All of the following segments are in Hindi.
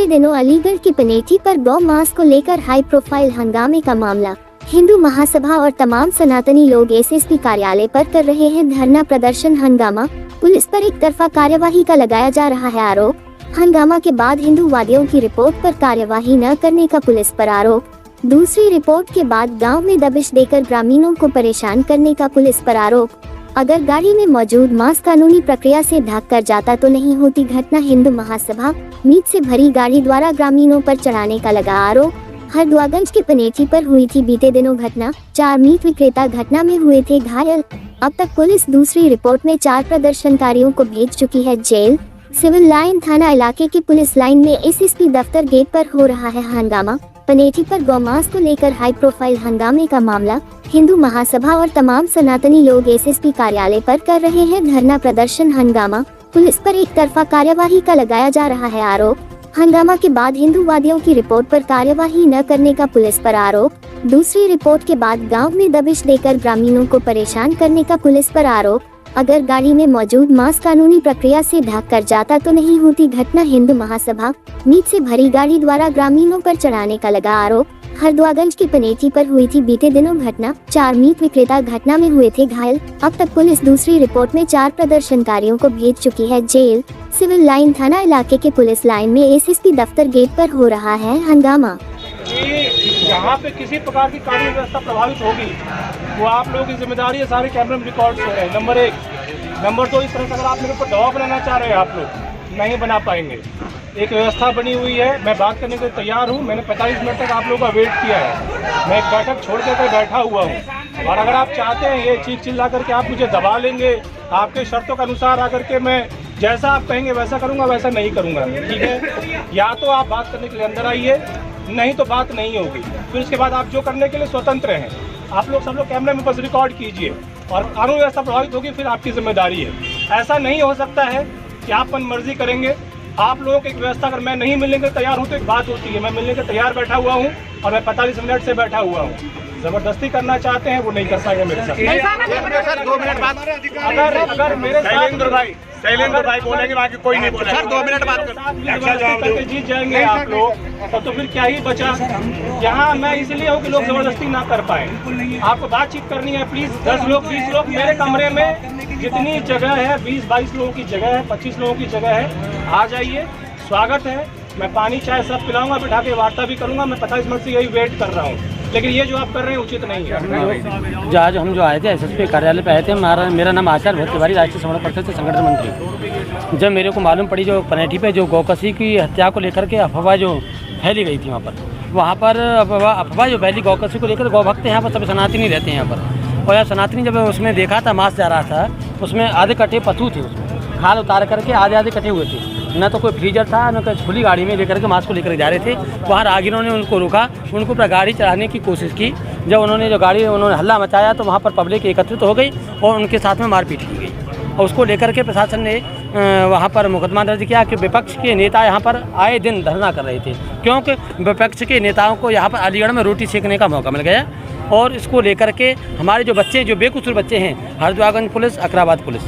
बीते दिनों अलीगढ़ की पनेठी पर गौ मांस को लेकर हाई प्रोफाइल हंगामे का मामला। हिंदू महासभा और तमाम सनातनी लोग एसएसपी कार्यालय पर कर रहे हैं धरना प्रदर्शन। हंगामा, पुलिस पर एक तरफा कार्यवाही का लगाया जा रहा है आरोप। हंगामा के बाद हिंदूवादियों की रिपोर्ट पर कार्यवाही न करने का पुलिस पर आरोप। दूसरी रिपोर्ट के बाद गांव में दबिश देकर ग्रामीणों को परेशान करने का पुलिस पर आरोप। अगर गाड़ी में मौजूद मांस कानूनी प्रक्रिया से ढक कर जाता तो नहीं होती घटना। हिंदू महासभा मीट से भरी गाड़ी द्वारा ग्रामीणों पर चढ़ाने का लगा आरोप। हरदुआगंज के पनेठी पर हुई थी बीते दिनों घटना। 4 मीट विक्रेता घटना में हुए थे घायल। अब तक पुलिस दूसरी रिपोर्ट में 4 प्रदर्शनकारियों को भेज चुकी है जेल। सिविल लाइन थाना इलाके की पुलिस लाइन में एसएसपी दफ्तर गेट पर हो रहा है हंगामा। पनेठी पर गौमांस को लेकर हाई प्रोफाइल हंगामे का मामला। हिंदू महासभा और तमाम सनातनी लोग एसएसपी कार्यालय पर कर रहे हैं धरना प्रदर्शन। हंगामा, पुलिस पर एक तरफा कार्यवाही का लगाया जा रहा है आरोप। हंगामा के बाद हिंदूवादियों की रिपोर्ट पर कार्यवाही न करने का पुलिस पर आरोप। दूसरी रिपोर्ट के बाद गांव में दबिश देकर ग्रामीणों को परेशान करने का पुलिस पर आरोप। अगर गाड़ी में मौजूद मांस कानूनी प्रक्रिया से ढक कर जाता तो नहीं होती घटना। हिंदू महासभा मीट से भरी गाड़ी द्वारा ग्रामीणों पर चढ़ाने का लगा आरोप। हरदुआगंज की पनेठी पर हुई थी बीते दिनों घटना। 4 मीट विक्रेता घटना में हुए थे घायल। अब तक पुलिस दूसरी रिपोर्ट में 4 प्रदर्शनकारियों को भेज चुकी है जेल। सिविल लाइन थाना इलाके के पुलिस लाइन में एसएसपी दफ्तर गेट पर हो रहा है हंगामा। यहाँ पे किसी प्रकार की कानून व्यवस्था प्रभावित होगी वो आप लोगों की जिम्मेदारी है। सारे कैमरे में रिकॉर्ड हो रहे हैं। नंबर 1। नंबर 2, इस तरह से अगर आप मेरे ऊपर दबाव बनाना चाह रहे हैं आप लोग नहीं बना पाएंगे। एक व्यवस्था बनी हुई है, मैं बात करने के लिए तैयार हूँ। मैंने 45 मिनट तक आप लोगों का वेट किया है। मैं एक बैठक छोड़ कर बैठा हुआ हूँ और अगर आप चाहते हैं ये चीख चिल्ला करके आप मुझे दबा लेंगे, आपके शर्तों के अनुसार आकर के मैं जैसा आप कहेंगे वैसा करूँगा, वैसा नहीं करूँगा। ठीक है, या तो आप बात करने के लिए अंदर आइए, नहीं तो बात नहीं होगी। फिर उसके बाद आप जो करने के लिए स्वतंत्र हैं। आप लोग सब लोग कैमरे में बस रिकॉर्ड कीजिए और कानून व्यवस्था प्रभावित होगी फिर आपकी जिम्मेदारी है। ऐसा नहीं हो सकता है कि आप मन मर्जी करेंगे। आप लोगों की एक व्यवस्था अगर मैं नहीं मिलने के तैयार हूँ तो एक बात होती है, मैं मिलने के तैयार बैठा हुआ हूँ और मैं 45 मिनट से बैठा हुआ हूँ। जबरदस्ती करना चाहते हैं वो नहीं कर पाएंगे मेरे साथ। सर 2 मिनट बाद अगर मेरे शैलेंद्र भाई बोलेंगे, बाकी कोई नहीं बोलेगा। सर 2 मिनट बाद करके जीत जाएंगे आप लोग तो फिर क्या ही बचा। यहाँ मैं इसलिए हूँ कि लोग जबरदस्ती ना कर पाए। आपको बातचीत करनी है, प्लीज 10 लोग 20 लोग मेरे कमरे में जितनी जगह है 20-22 लोगों की जगह है, 25 लोगों की जगह है, आ जाइए, स्वागत है। मैं पानी चाय सब पिलाऊंगा, बिठा के वार्ता भी करूंगा। मैं 45 मिनट से यही वेट कर रहा हूँ, लेकिन ये जो आप कर रहे हैं उचित नहीं है। आज हम जो आए थे एसएसपी कार्यालय पे आए थे। मेरा नाम आचार्य भट्ट तिवारी, राष्ट्रीय संगठन परिषद से संगठन मंत्री। जब मेरे को मालूम पड़ी जो पनेठी पे जो गौकसी की हत्या को लेकर के अफवाह जो फैली गई थी वहाँ पर अफवाह जो फैली गौकसी को लेकर, गौ भक्त यहाँ पर सब सनातनी रहते हैं यहाँ पर। और यहाँ सनातनी जब उसमें देखा था मांस जा रहा था, उसमें आधे कटे पशु थे, उसमें खाल उतार करके आधे कटे हुए थे। न तो कोई फ्रीजर था, न कोई खुली गाड़ी में लेकर के मांस को लेकर जा रहे थे। वहाँ राहगीरों ने उनको रोका, उनको ऊपर गाड़ी चढ़ाने की कोशिश की। जब उन्होंने हल्ला मचाया तो वहाँ पर पब्लिक एकत्रित हो गई और उनके साथ में मारपीट की गई। और उसको लेकर के प्रशासन ने वहाँ पर मुकदमा दर्ज किया कि विपक्ष के नेता यहाँ पर आए दिन धरना कर रहे थे, क्योंकि विपक्ष के नेताओं को यहाँ पर अलीगढ़ में रोटी सेकने का मौका मिल गया। और इसको लेकर के हमारे जो बच्चे, जो बेकसूर बच्चे हैं, हरदुआगंज पुलिस, अकराबाद पुलिस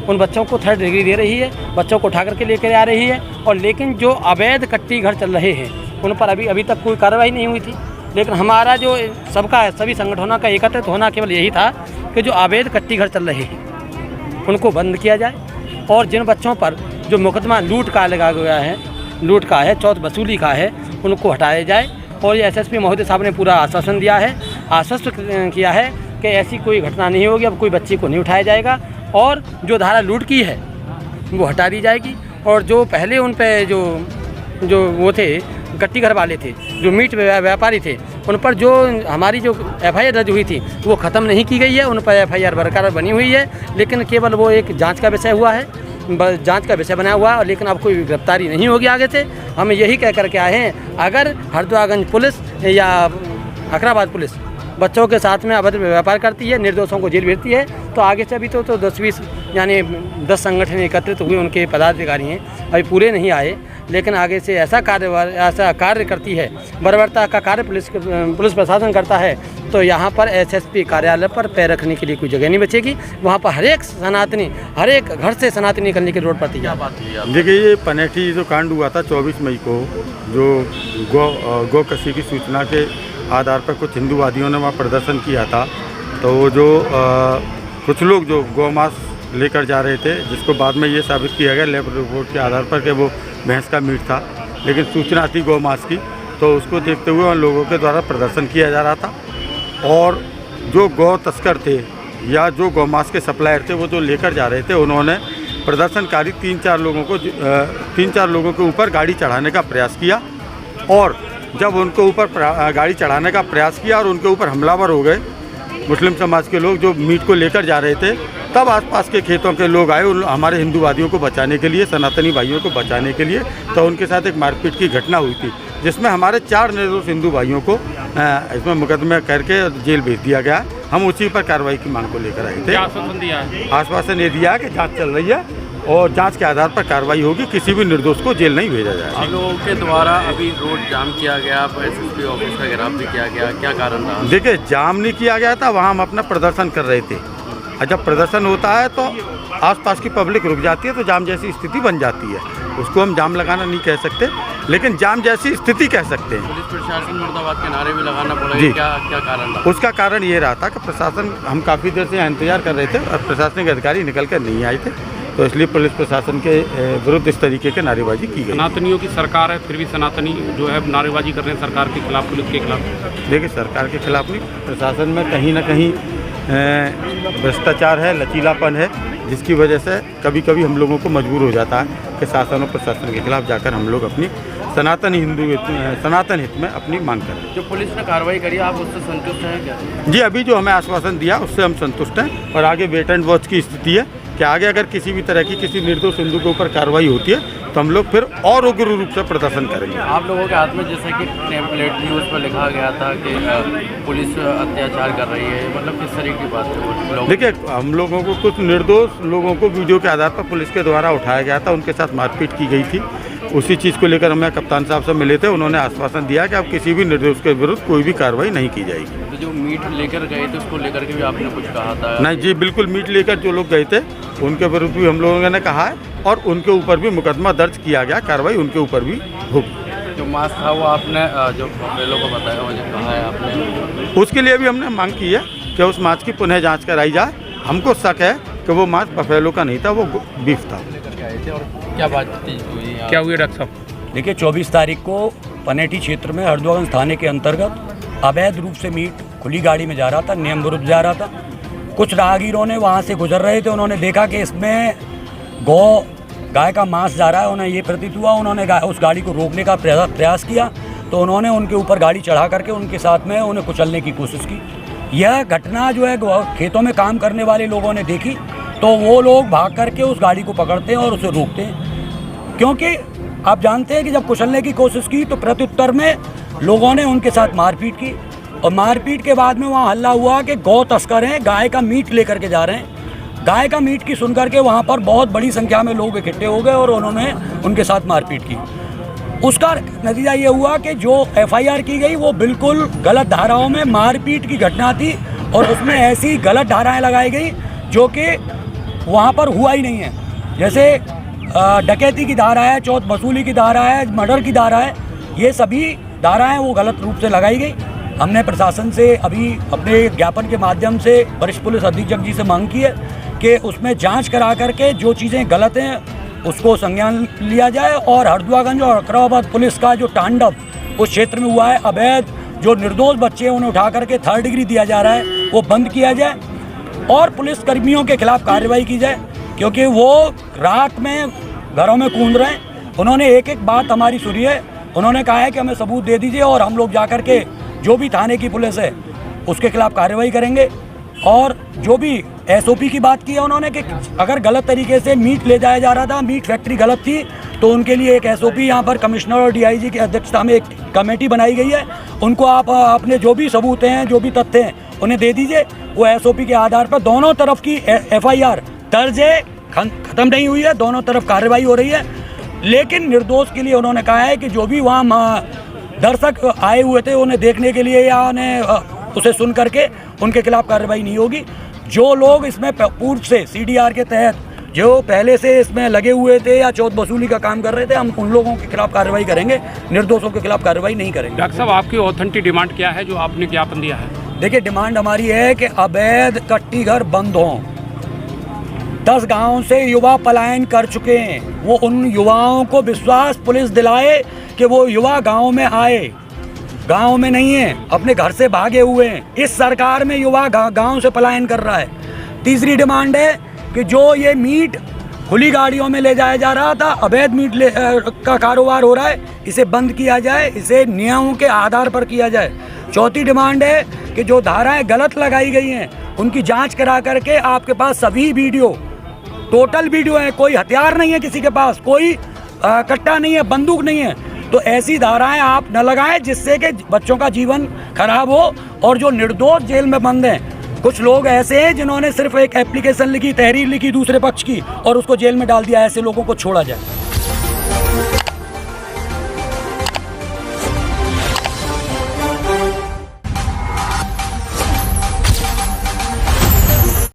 उन बच्चों को 3rd डिग्री दे रही है, बच्चों को उठा करके लेकर आ रही है। और लेकिन जो अवैध कट्टी घर चल रहे हैं उन पर अभी तक कोई कार्रवाई नहीं हुई थी। लेकिन हमारा जो सबका है, सभी संगठनों का एकत्रित होना केवल यही था कि जो अवैध कट्टी घर चल रहे हैं उनको बंद किया जाए और जिन बच्चों पर जो मुकदमा लूट का लगा गया है, लूट का है, चौथ वसूली का है, उनको हटाया जाए। और ये एसएसपी महोदय साहब ने पूरा आश्वासन दिया है, आश्वस्त किया है कि ऐसी कोई घटना नहीं होगी, अब कोई बच्चे को नहीं उठाया जाएगा और जो धारा लूट की है वो हटा दी जाएगी। और जो पहले उन पे जो वो थे गट्टी घर वाले थे, जो मीट व्यापारी थे, उन पर जो हमारी जो एफआईआर दर्ज हुई थी वो ख़त्म नहीं की गई है। उन पर एफआईआर बरकरार बनी हुई है, लेकिन केवल वो एक जांच का विषय हुआ है, जांच का विषय बना हुआ है। और लेकिन अब कोई गिरफ्तारी नहीं होगी आगे से। हम यही कह करके आए हैं, अगर हरदुआगंज पुलिस या अकराबाद पुलिस बच्चों के साथ में अभद्र व्यापार करती है, निर्दोषों को जेल भेजती है, तो आगे से अभी तो 10-20 यानी 10 संगठन एकत्रित हुए, उनके पदाधिकारी हैं, अभी पूरे नहीं आए। लेकिन आगे से ऐसा कार्य करती है, बर्बरता का कार्य पुलिस प्रशासन करता है, तो यहाँ पर एसएसपी कार्यालय पर पैर रखने के लिए कोई जगह नहीं बचेगी। वहाँ पर हर एक घर से सनातनी निकलने की रोड पर तैयार। देखिए, ये पनेठी जो कांड हुआ था 24 मई को, जो गौ कसी की सूचना के आधार पर कुछ हिंदूवादियों ने वहाँ प्रदर्शन किया था। तो वो जो कुछ लोग जो गौ मांस लेकर जा रहे थे, जिसको बाद में ये साबित किया गया लैब रिपोर्ट के आधार पर कि वो भैंस का मीट था, लेकिन सूचना थी गौ मांस की, तो उसको देखते हुए उन लोगों के द्वारा प्रदर्शन किया जा रहा था। और जो गौ तस्कर थे या जो गौ मांस के सप्लायर थे, वो जो लेकर जा रहे थे, उन्होंने प्रदर्शनकारी 3-4 लोगों के ऊपर गाड़ी चढ़ाने का प्रयास किया। और जब उनके ऊपर गाड़ी चढ़ाने का प्रयास किया और उनके ऊपर हमलावर हो गए मुस्लिम समाज के लोग जो मीट को लेकर जा रहे थे, तब आसपास के खेतों के लोग आए हमारे हिंदूवादियों को बचाने के लिए, सनातनी भाइयों को बचाने के लिए। तो उनके साथ एक मारपीट की घटना हुई थी, जिसमें हमारे 4 निर्दोष हिंदू भाइयों को इसमें मुकदमे करके जेल भेज दिया गया। हम उसी पर कार्रवाई की मांग को लेकर आए थे। आश्वासन दिया है? आश्वासन ये दिया है कि जाँच चल रही है और जांच के आधार पर कार्रवाई होगी, किसी भी निर्दोष को जेल नहीं भेजा जाएगा। आप लोगों के द्वारा अभी रोड जाम किया गया, एसएसपी ऑफिस का घेराव भी किया गया, क्या कारण रहा? देखिए, जाम नहीं किया गया था, वहाँ हम अपना प्रदर्शन कर रहे थे। और जब प्रदर्शन होता है तो आसपास की पब्लिक रुक जाती है, तो जाम जैसी स्थिति बन जाती है। उसको हम जाम लगाना नहीं कह सकते, लेकिन जाम जैसी स्थिति कह सकते हैं। पुलिस प्रशासन मुर्दाबाद के नारे भी लगाना पड़ा, जी। क्या कारण रहा? उसका कारण ये रहा था कि प्रशासन, हम काफ़ी देर से यहाँ इंतजार कर रहे थे और प्रशासनिक अधिकारी निकल कर नहीं आए थे, तो इसलिए पुलिस प्रशासन के विरुद्ध इस तरीके के नारेबाजी की गई। सनातनियों की सरकार है, फिर भी सनातनी जो है नारेबाजी कर रहे हैं सरकार के खिलाफ, पुलिस के खिलाफ। देखिए, सरकार के खिलाफ नहीं, प्रशासन में कहीं ना कहीं भ्रष्टाचार है, लचीलापन है, जिसकी वजह से कभी कभी हम लोगों को मजबूर हो जाता है कि शासन और प्रशासन के खिलाफ जाकर हम लोग अपनी सनातन हित में अपनी मांग करें। जो पुलिस ने कार्रवाई करी, आप उससे संतुष्ट हैं क्या? जी, अभी जो हमें आश्वासन दिया उससे हम संतुष्ट हैं और आगे वेट एंड वॉच की स्थिति है कि आगे अगर किसी भी तरह की किसी निर्दोष हिंदू के ऊपर कार्रवाई होती है तो हम लोग फिर और उग्र रूप से प्रदर्शन करेंगे। आप लोगों के हाथ में जैसे कि टेम्पलेट थी, उस पर लिखा गया था कि पुलिस अत्याचार कर रही है, मतलब किस तरह की बात है? देखिए, हम लोगों को कुछ निर्दोष लोगों को वीडियो के आधार पर पुलिस के द्वारा उठाया गया था, उनके साथ मारपीट की गई थी। उसी चीज़ को लेकर हमें कप्तान साहब से मिले थे, उन्होंने आश्वासन दिया कि अब किसी भी निर्दोष के विरुद्ध कोई भी कार्रवाई नहीं की जाएगी। तो जो मीट लेकर गए थे उसको लेकर के भी आपने कुछ कहा था? नहीं जी, बिल्कुल, मीट लेकर जो लोग गए थे उनके विरुद्ध भी हम लोगों ने कहा है और उनके ऊपर भी मुकदमा दर्ज किया गया, कार्रवाई उनके ऊपर भी होगी। जो मांस था वो आपने जो बफेलो को बताया, मुझे कहा है आपने, उसके लिए भी हमने मांग की है कि उस मांस की पुनः जाँच कराई जाए। हमको शक है कि वो मांस बफेलो का नहीं था, वो बीफ था। क्या बातचीत हुई? क्या हुई डॉक्टर साहब? देखिए, 24 तारीख को पनेठी क्षेत्र में हरदोगंज थाने के अंतर्गत अवैध रूप से मीट खुली गाड़ी में जा रहा था, नियम विरुद्ध जा रहा था। कुछ राहगीरों ने वहाँ से गुजर रहे थे, उन्होंने देखा कि इसमें गाय का मांस जा रहा है, उन्हें ये प्रतीत हुआ। उन्होंने उस गाड़ी को रोकने का प्रयास किया, तो उन्होंने उनके ऊपर गाड़ी चढ़ा करके उनके साथ में उन्हें कुचलने की कोशिश की। यह घटना जो है खेतों में काम करने वाले लोगों ने देखी, तो वो लोग भाग करके उस गाड़ी को पकड़ते हैं और उसे रोकते हैं, क्योंकि आप जानते हैं कि जब कुचलने की कोशिश की तो प्रत्युत्तर में लोगों ने उनके साथ मारपीट की, और मारपीट के बाद में वहाँ हल्ला हुआ कि गौ तस्कर हैं, गाय का मीट लेकर के जा रहे हैं। गाय का मीट की सुनकर के वहाँ पर बहुत बड़ी संख्या में लोग इकट्ठे हो गए और उन्होंने उनके साथ मारपीट की। उसका नतीजा ये हुआ कि जो FIR की गई वो बिल्कुल गलत धाराओं में मारपीट की घटना थी, और उसमें ऐसी गलत धाराएँ लगाई गई जो कि वहाँ पर हुआ ही नहीं है। जैसे डकैती की धारा है, चौथ वसूली की धारा है, मर्डर की धारा है, ये सभी धाराएं वो गलत रूप से लगाई गई। हमने प्रशासन से अभी अपने ज्ञापन के माध्यम से वरिष्ठ पुलिस अधीक्षक जी से मांग की है कि उसमें जांच करा करके जो चीज़ें गलत हैं उसको संज्ञान लिया जाए, और हरदोगंज और अकराबाद पुलिस का जो तांडव उस क्षेत्र में हुआ है, अवैध जो निर्दोष बच्चे हैं उन्हें उठा करके 3rd डिग्री दिया जा रहा है, वो बंद किया जाए और पुलिस कर्मियों के खिलाफ कार्रवाई की जाए, क्योंकि वो रात में घरों में कूद रहे हैं। उन्होंने एक एक बात हमारी सुनी है, उन्होंने कहा है कि हमें सबूत दे दीजिए और हम लोग जाकर के जो भी थाने की पुलिस है उसके खिलाफ कार्रवाई करेंगे। और जो भी SOP की बात की है उन्होंने कि अगर गलत तरीके से मीट ले जाया जा रहा था, मीट फैक्ट्री गलत थी, तो उनके लिए एक SOP यहाँ पर कमिश्नर और DIG की अध्यक्षता में एक कमेटी बनाई गई है। उनको आप अपने जो भी सबूत हैं, जो भी तथ्य हैं उन्हें दे दीजिए। वो SOP के आधार पर दोनों तरफ की FIR दर्ज है, ख़त्म नहीं हुई है, दोनों तरफ कार्रवाई हो रही है। लेकिन निर्दोष के लिए उन्होंने कहा है कि जो भी वहाँ दर्शक आए हुए थे उन्हें देखने के लिए या उन्हें उसे सुन करके उनके खिलाफ कार्रवाई नहीं होगी। जो लोग इसमें पूर्व से CDR के तहत जो पहले से इसमें लगे हुए थे या चौथ वसूली का काम कर रहे थे, हम उन लोगों के खिलाफ कार्रवाई करेंगे, निर्दोषों के खिलाफ कार्रवाई नहीं करेंगे। डॉक्टर साहब, आपकी ऑथेंटिक डिमांड क्या है जो आपने ज्ञापन दिया है? देखिए, डिमांड हमारी है कि अवैध कट्टी घर बंद हों। 10 गांव से युवा पलायन कर चुके हैं, वो उन युवाओं को विश्वास पुलिस दिलाए कि वो युवा गांव में आए, गांव में नहीं है, अपने घर से भागे हुए हैं। इस सरकार में युवा गांव से पलायन कर रहा है। तीसरी डिमांड है कि जो ये मीट खुली गाड़ियों में ले जाया जा रहा था, अवैध मीट का कारोबार हो रहा है, इसे बंद किया जाए, इसे नियमों के आधार पर किया जाए। चौथी डिमांड है कि जो धाराएं गलत लगाई गई हैं उनकी जांच करा करके आपके पास सभी वीडियो, टोटल वीडियो है, कोई हथियार नहीं है किसी के पास, कोई कट्टा नहीं है, बंदूक नहीं है, तो ऐसी धाराएं आप न लगाएं जिससे कि बच्चों का जीवन खराब हो और जो निर्दोष जेल में बंद हैं। कुछ लोग ऐसे हैं जिन्होंने सिर्फ एक एप्लीकेशन लिखी, तहरीर लिखी दूसरे पक्ष की और उसको जेल में डाल दिया, ऐसे लोगों को छोड़ा जाए।